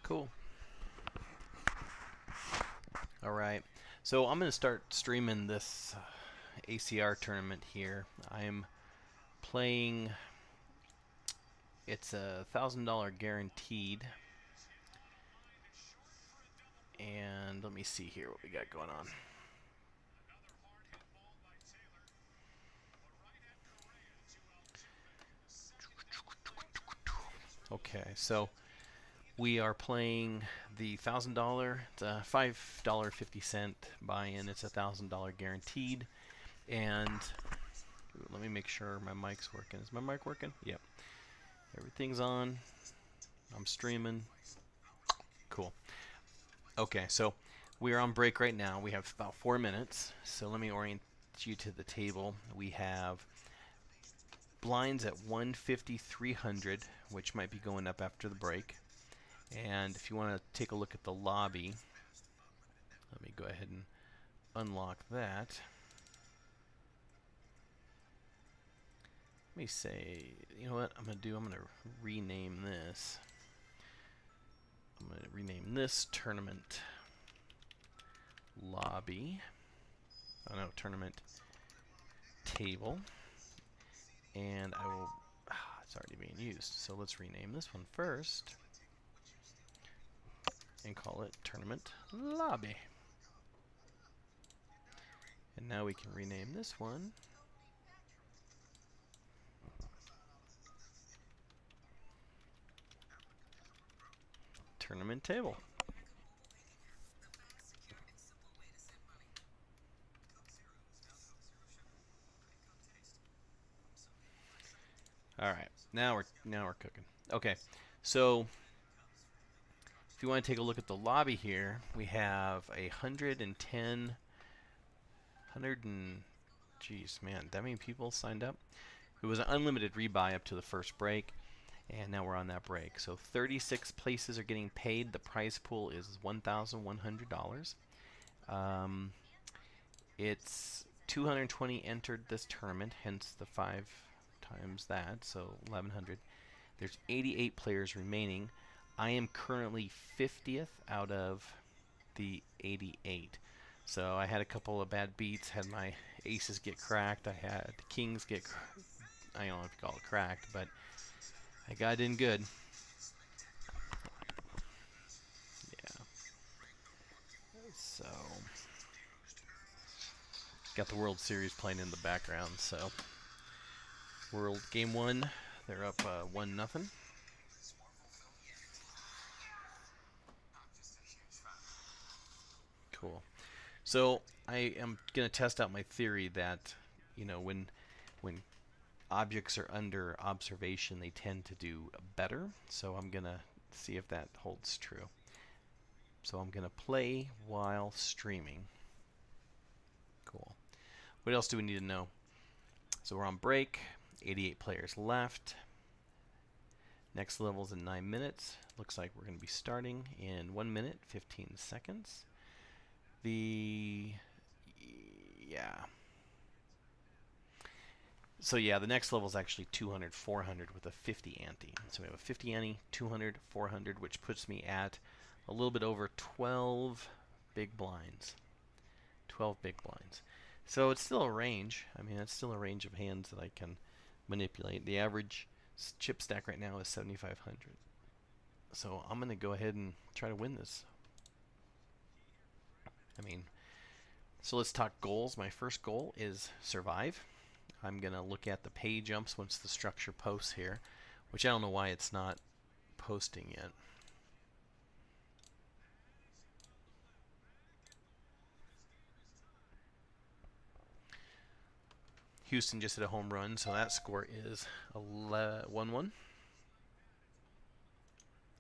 Cool. All right. So I'm going to start streaming this ACR tournament here. I'm playing. It's $1,000 guaranteed. And let me see here what we got going on. Okay, so we are playing the $1,000. It's a $5.50 buy-in. It's $1,000 guaranteed. And let me make sure my mic's working. Is my mic working? Yep. Everything's on. I'm streaming. Cool. Okay, so we are on break right now. We have about 4 minutes. So let me orient you to the table. We have blinds at 150, 300, which might be going up after the break. And if you want to take a look at the lobby, let me go ahead and unlock that. Let me say, you know what I'm going to do? I'm going to rename this. I'm going to rename this tournament lobby. Oh no, tournament table. And I will, it's already being used. So let's rename this one first and call it tournament lobby. And now we can rename this one tournament table. All right, now we're cooking. Okay, so if you want to take a look at the lobby here, we have 110, geez, man, that many people signed up. It was an unlimited rebuy up to the first break, and now we're on that break. So 36 places are getting paid. The prize pool is $1,100. It's 220 entered this tournament, hence the 5 times that, so 1,100. There's 88 players remaining. I am currently 50th out of the 88. So I had a couple of bad beats, had my aces get cracked, I had kings get, I don't know if you call it cracked, but I got in good. Yeah. So, got the World Series playing in the background, so. World Game 1, they're up 1-0. Cool. So I am going to test out my theory that, you know, when objects are under observation, they tend to do better. So I'm going to see if that holds true. So I'm going to play while streaming. Cool. What else do we need to know? So we're on break. 88 players left. Next level's in 9 minutes. Looks like we're going to be starting in 1 minute, 15 seconds. So yeah, the next level is actually 200, 400 with a 50 ante. So we have a 50 ante, 200, 400, which puts me at a little bit over 12 big blinds. 12 big blinds. So it's still a range. I mean, it's still a range of hands that I can manipulate. The average chip stack right now is 7,500. So I'm going to go ahead and try to win this. I mean, so let's talk goals. My first goal is survive. I'm going to look at the pay jumps once the structure posts here, which I don't know why it's not posting yet. Houston just hit a home run, so that score is 1-1.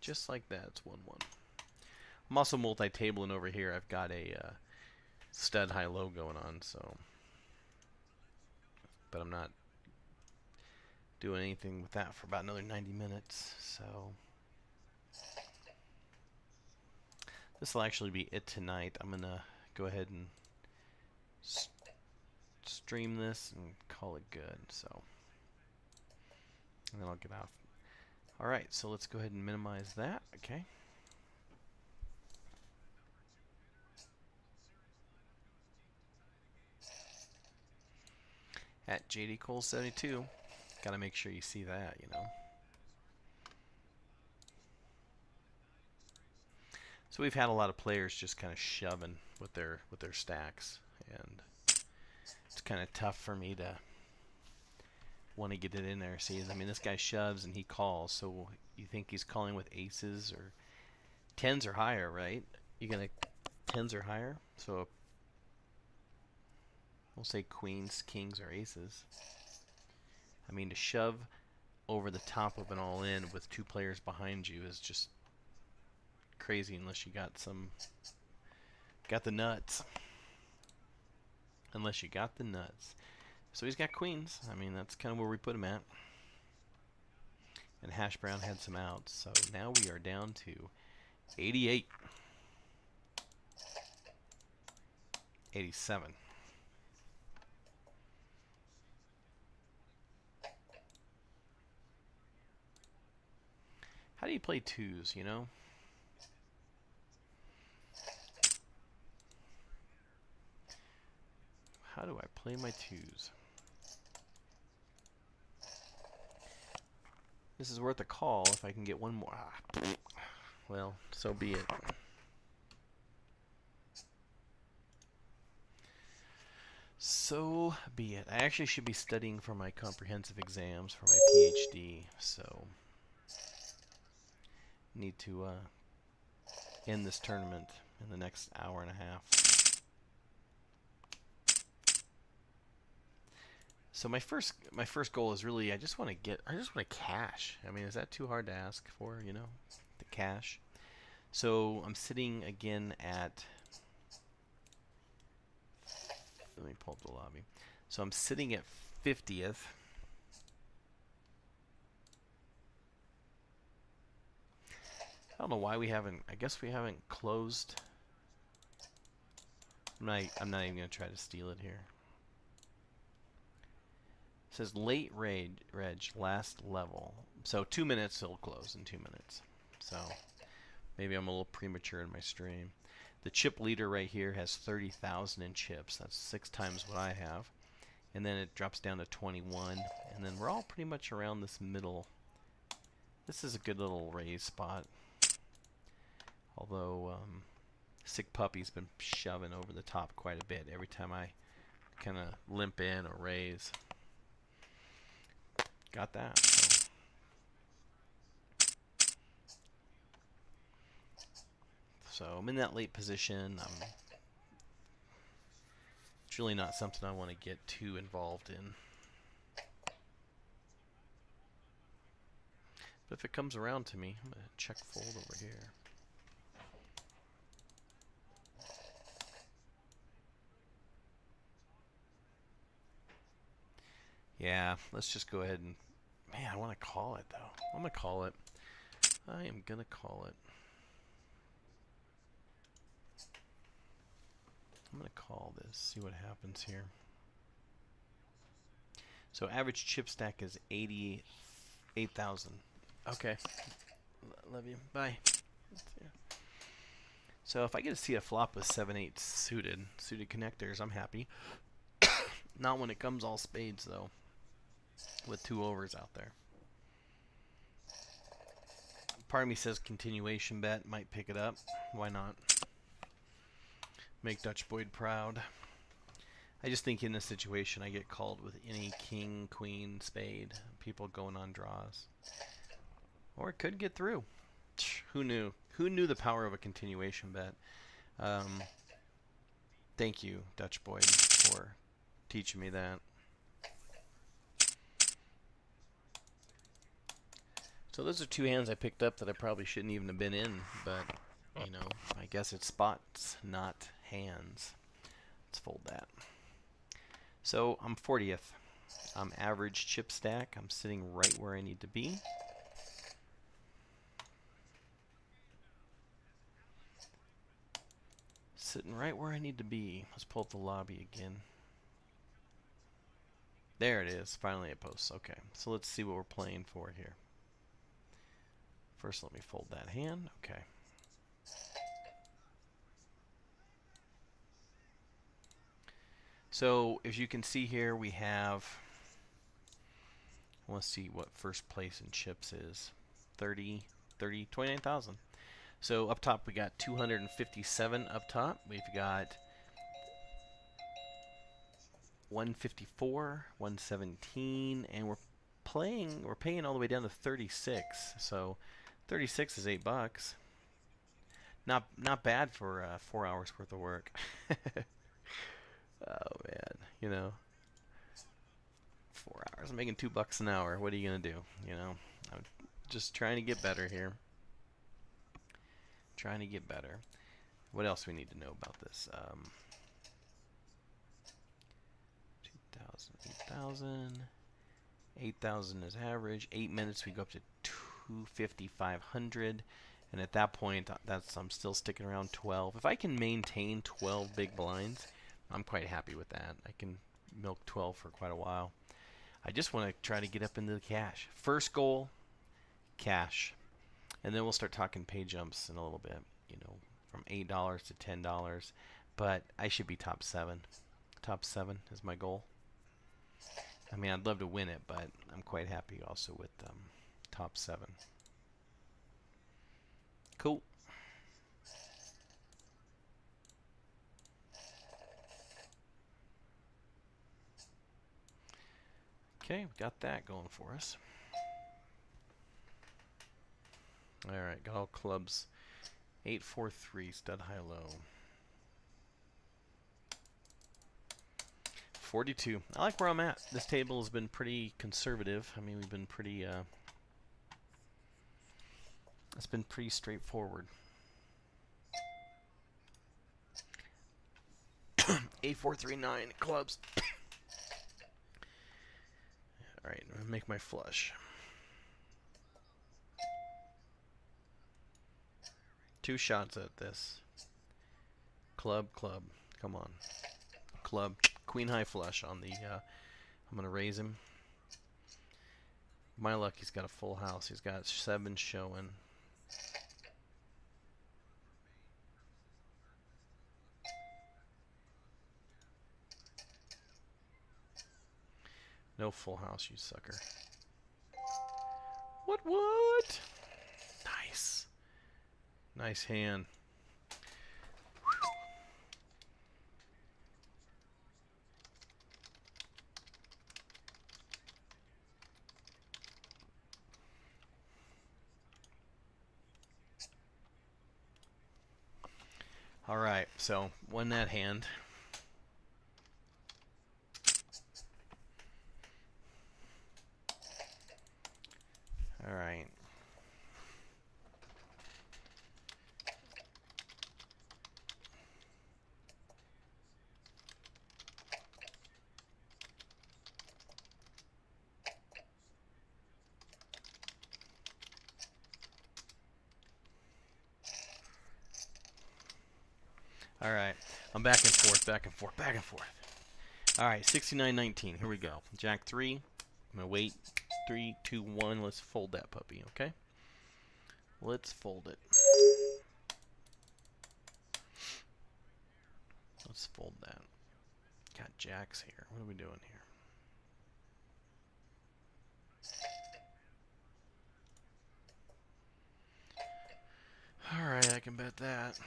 Just like that, it's 1-1. I'm also multi-tabling over here. I've got a stud high-low going on, so, but I'm not doing anything with that for about another 90 minutes. So this will actually be it tonight. I'm gonna go ahead and stream this and call it good. So, and then I'll get off. All right, so let's go ahead and minimize that. Okay. At JD Cole 72. Gotta make sure you see that, you know. So we've had a lot of players just kind of shoving with their stacks, and it's kind of tough for me to want to get it in there. See, I mean, this guy shoves and he calls, so you think he's calling with aces or tens or higher, right? You're gonna tens or higher, so we'll say queens, kings, or aces. I mean, to shove over the top of an all-in with two players behind you is just crazy unless you got the nuts. Unless you got the nuts. So he's got queens. I mean, that's kind of where we put him at. And Hash Brown had some outs. So now we are down to 88. 87. How do you play twos, you know? How do I play my twos? This is worth a call if I can get one more. Ah, well, so be it. So be it. I actually should be studying for my comprehensive exams for my PhD, so need to end this tournament in the next hour and a half. So my first goal is really I just want to cash. I mean, is that too hard to ask for, you know? The cash. So I'm sitting again at, let me pull up the lobby. So I'm sitting at 50th. I don't know why we haven't, I guess we haven't closed. I'm not even going to try to steal it here. It says late reg, last level. So 2 minutes, it'll close in 2 minutes. So maybe I'm a little premature in my stream. The chip leader right here has 30,000 in chips. That's 6 times what I have. And then it drops down to 21. And then we're all pretty much around this middle. This is a good little raise spot. Although Sick Puppy's been shoving over the top quite a bit every time I kind of limp in or raise. Got that. So I'm in that late position. It's really not something I want to get too involved in. But if it comes around to me, I'm going to check fold over here. Yeah, let's just go ahead and... Man, I want to call it, though. I'm going to call it. I am going to call it. I'm going to call this, see what happens here. So average chip stack is 88,000. Okay. Love you. Bye. So if I get to see a flop with 7-8 suited connectors, I'm happy. Not when it comes all spades, though, with 2 overs out there. Part of me says continuation bet, might pick it up. Why not? Make Dutch Boyd proud. I just think in this situation I get called with any king, queen, spade. People going on draws. Or it could get through. Who knew? Who knew the power of a continuation bet? Thank you, Dutch Boyd, for teaching me that. So those are 2 hands I picked up that I probably shouldn't even have been in, but, you know, I guess it's spots, not hands. Let's fold that. So I'm 40th. I'm average chip stack. I'm sitting right where I need to be. Sitting right where I need to be. Let's pull up the lobby again. There it is. Finally it posts. Okay, so let's see what we're playing for here. First, let me fold that hand. Okay. So as you can see here, we have, let's see what first place in chips is. 29,000. So up top we got 257 up top. We've got 154, 117, and we're paying all the way down to 36. So 36 is $8. Not bad for 4 hours worth of work. Oh man, 4 hours. I'm making $2 an hour. What are you gonna do? I'm just trying to get better here. Trying to get better. What else we need to know about this? 2,000, 8,000. 8,000 is average. 8 minutes we go up to 250, 500. And at that point, I'm still sticking around 12. If I can maintain 12 big blinds, I'm quite happy with that. I can milk 12 for quite a while. I just want to try to get up into the cash. First goal, cash. And then we'll start talking pay jumps in a little bit, from $8 to $10. But I should be top 7. Top 7 is my goal. I mean, I'd love to win it, but I'm quite happy also with top 7. Cool. Okay, we got that going for us. All right, got all clubs. 843, stud high low. 42. I like where I'm at. This table has been pretty conservative. I mean, we've been pretty, it's been pretty straightforward. 8439 clubs. All right, I'm gonna make my flush. 2 shots at this. Club, club. Come on. Club. Queen high flush on the, I'm going to raise him. My luck, he's got a full house. He's got 7 showing. No full house, you sucker. What? Nice. Nice hand. All right, so won that hand. All right. All right, I'm back and forth, back and forth, back and forth. All right, 69-19. Here we go. Jack 3. I'm gonna wait. 3, 2, 1. Let's fold that puppy. Okay. Let's fold it. Let's fold that. Got jacks here. What are we doing here? All right, I can bet that.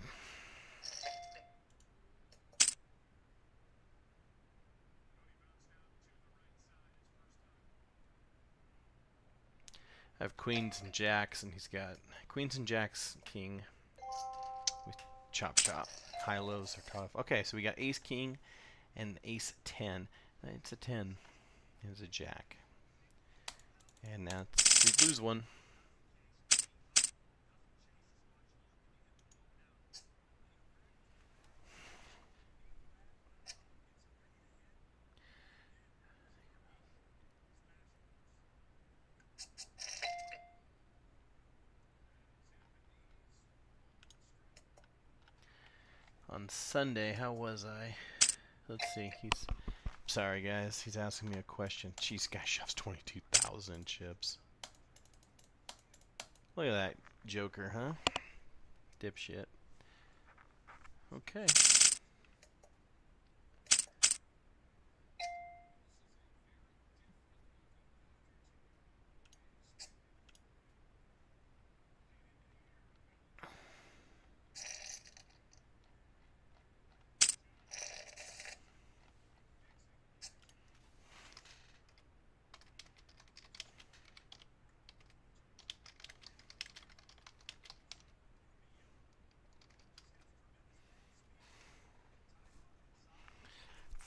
I have queens and jacks, and he's got queens and jacks, king. We chop chop. High lows are tough. Okay, so we got ace king and ace 10. It's a 10. It's a jack. And now we lose one. On Sunday, how was I? Let's see. Sorry, guys. He's asking me a question. Jeez, guy shoves 22,000 chips. Look at that joker, huh? Dipshit. Okay.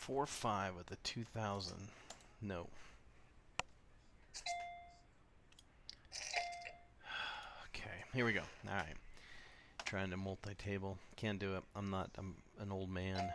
4-5 with the 2000. No. Okay, here we go. All right. Trying to multi-table. Can't do it. I'm an old man.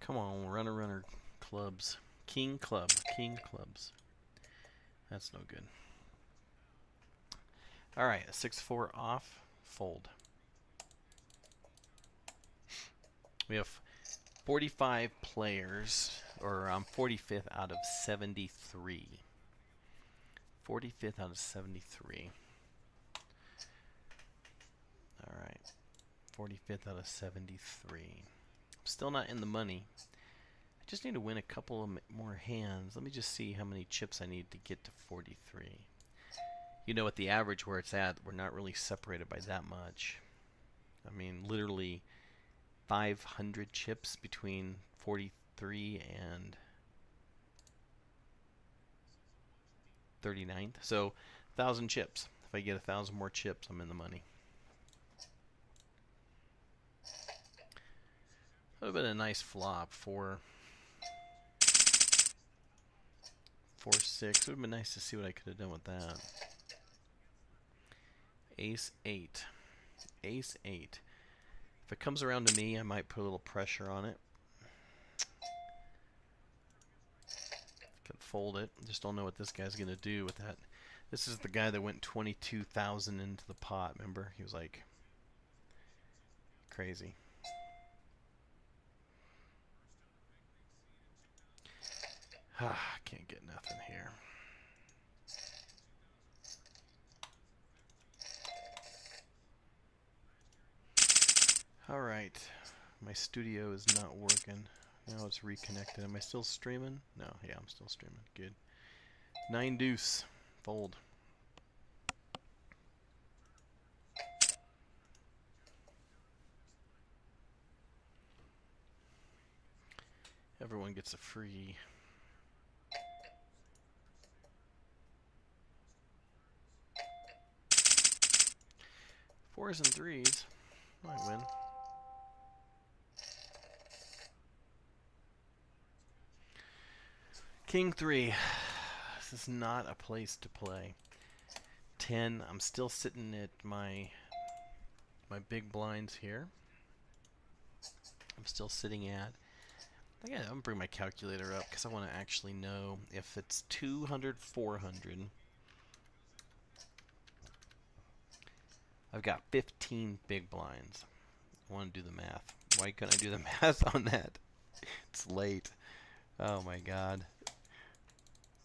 Come on, runner, clubs. King clubs. That's no good. All right, a 6-4 off, fold. We have 45 players, or I'm 45th out of 73. 45th out of 73. All right, 45th out of 73. I'm still not in the money. I just need to win a couple of more hands. Let me just see how many chips I need to get to 43. You know, at the average where it's at, we're not really separated by that much. I mean, literally 500 chips between 43 and 39th. So 1,000 chips. If I get 1,000 more chips, I'm in the money. That would have been a nice flop. 4-6. It would have been nice to see what I could have done with that. Ace 8. Ace 8. If it comes around to me, I might put a little pressure on it. Can fold it. Just don't know what this guy's going to do with that. This is the guy that went 22,000 into the pot, remember? He was like crazy. Can't get nothing here. Alright. My studio is not working. Now it's reconnected. Am I still streaming? No, yeah, I'm still streaming. Good. 9 deuce. Fold. Everyone gets a free. Fours and threes. Might win. King 3. This is not a place to play. 10. I'm still sitting at my big blinds here. I'm still sitting at. I'm gonna bring my calculator up because I want to actually know if it's 200, 400. I've got 15 big blinds. I want to do the math. Why couldn't I do the math on that? It's late. Oh my god.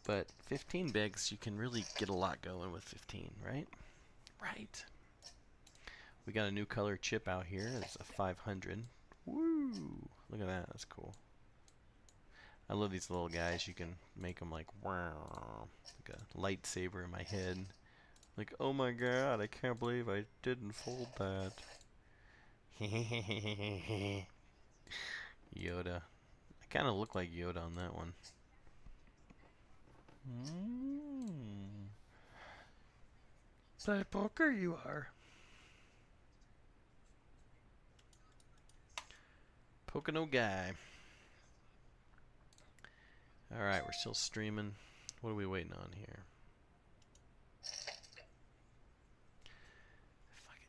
But 15 bigs, you can really get a lot going with 15, right? Right. We got a new color chip out here. It's a 500. Woo! Look at that. That's cool. I love these little guys. You can make them like, wow, like a lightsaber in my head. Like, oh my god, I can't believe I didn't fold that. Yoda. I kind of look like Yoda on that one. Play poker, you are. Pocono guy. Alright, we're still streaming. What are we waiting on here?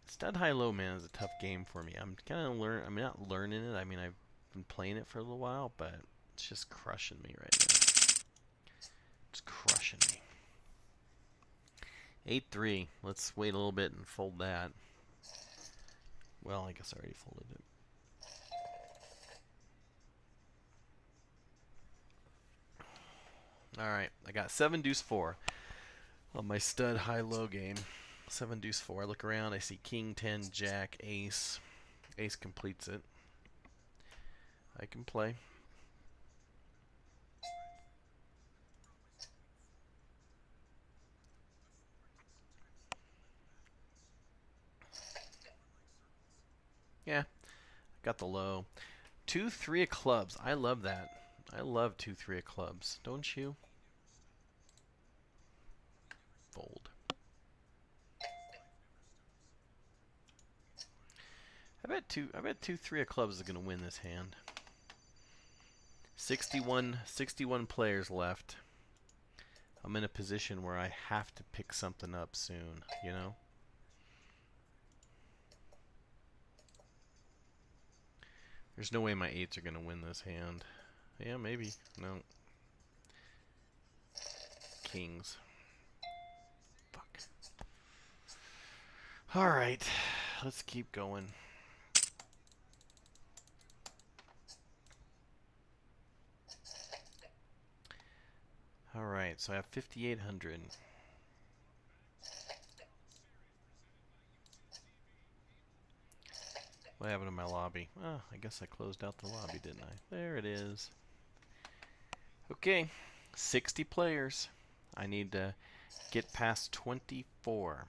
Stud high-low, man, is a tough game for me. I'm kind of I'm not learning it. I mean, I've been playing it for a little while, but it's just crushing me right now. It's crushing me. 8-3. Let's wait a little bit and fold that. Well, I guess I already folded it. Alright, I got 7 deuce 4 on my stud high-low game. 7 deuce 4. I look around, I see king, 10, jack, ace. Ace completes it. I can play. Yeah, got the low. 2, 3 of clubs. I love that. I love 2, 3 of clubs. Don't you? Fold. I bet 2, 3 of clubs is gonna win this hand. 61 players left. I'm in a position where I have to pick something up soon, you know? There's no way my 8s are gonna win this hand. Yeah, maybe. No. Kings. Fuck. Alright. Let's keep going. Alright, so I have 5,800. What happened to my lobby? Oh, I guess I closed out the lobby, didn't I? There it is. Okay, 60 players. I need to get past 24.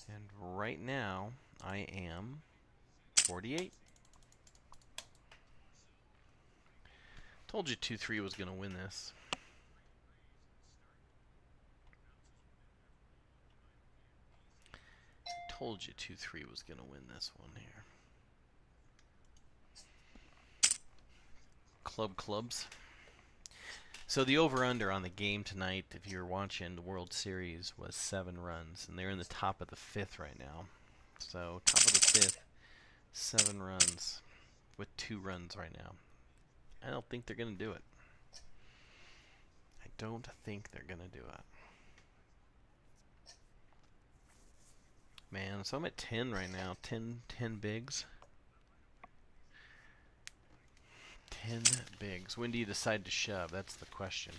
And right now, I am 48. Told you 2-3 was going to win this. Told you 2-3 was going to win this one here. Clubs. So the over-under on the game tonight, if you're watching the World Series, was 7 runs. And they're in the top of the 5th right now. So top of the 5th, 7 runs with 2 runs right now. I don't think they're going to do it. I don't think they're going to do it. Man, so I'm at 10 right now. 10 bigs. 10 bigs. When do you decide to shove? That's the question.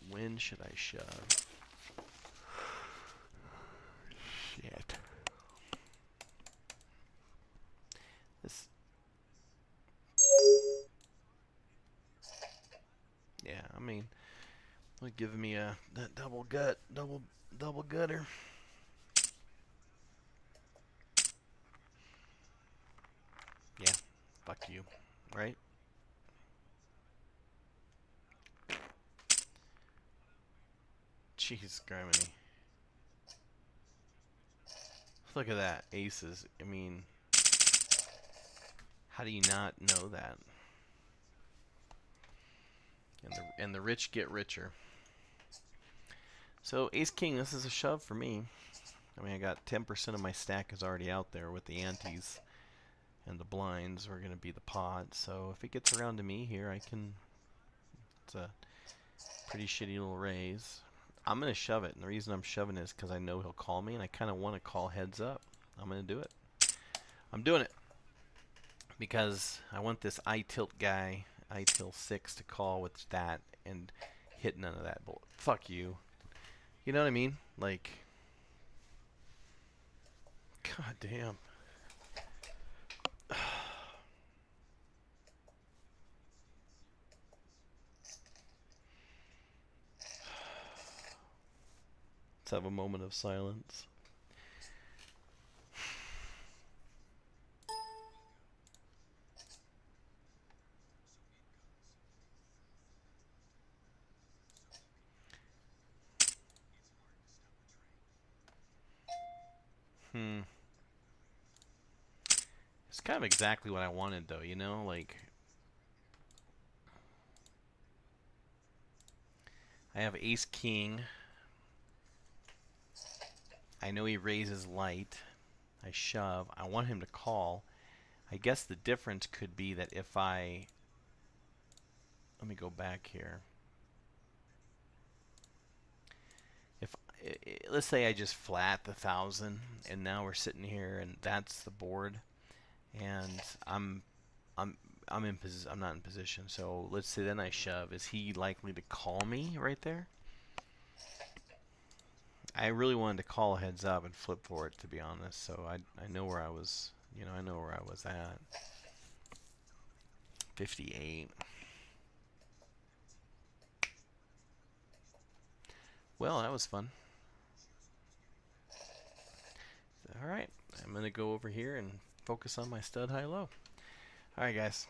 When should I shove? Shit. This. Yeah, I mean, giving me that double gutter. Yeah, fuck you, right? Jeez, Griminy. Look at that, aces. I mean, how do you not know that? And the rich get richer. So ace king, this is a shove for me. I mean, I got 10% of my stack is already out there with the antes, and the blinds are going to be the pot. So if it gets around to me here, I can. It's a pretty shitty little raise. I'm going to shove it, and the reason I'm shoving is because I know he'll call me, and I kind of want to call heads up. I'm going to do it. I'm doing it because I want this I tilt guy, I tilt 6 to call with that and hit none of that. Fuck you. You know what I mean? Like, god damn. Let's have a moment of silence. It's kind of exactly what I wanted, though, you know? Like, I have ace king. I know he raises light. I shove. I want him to call. I guess the difference could be that if I... Let me go back here. If let's say I just flat the 1,000, and now we're sitting here, and that's the board, and I'm not in position. So let's say then I shove. Is he likely to call me right there? I really wanted to call heads up and flip for it, to be honest. So I know where I was. You know, I know where I was at. 58. Well, that was fun. All right, I'm going to go over here and focus on my stud high-low. All right, guys.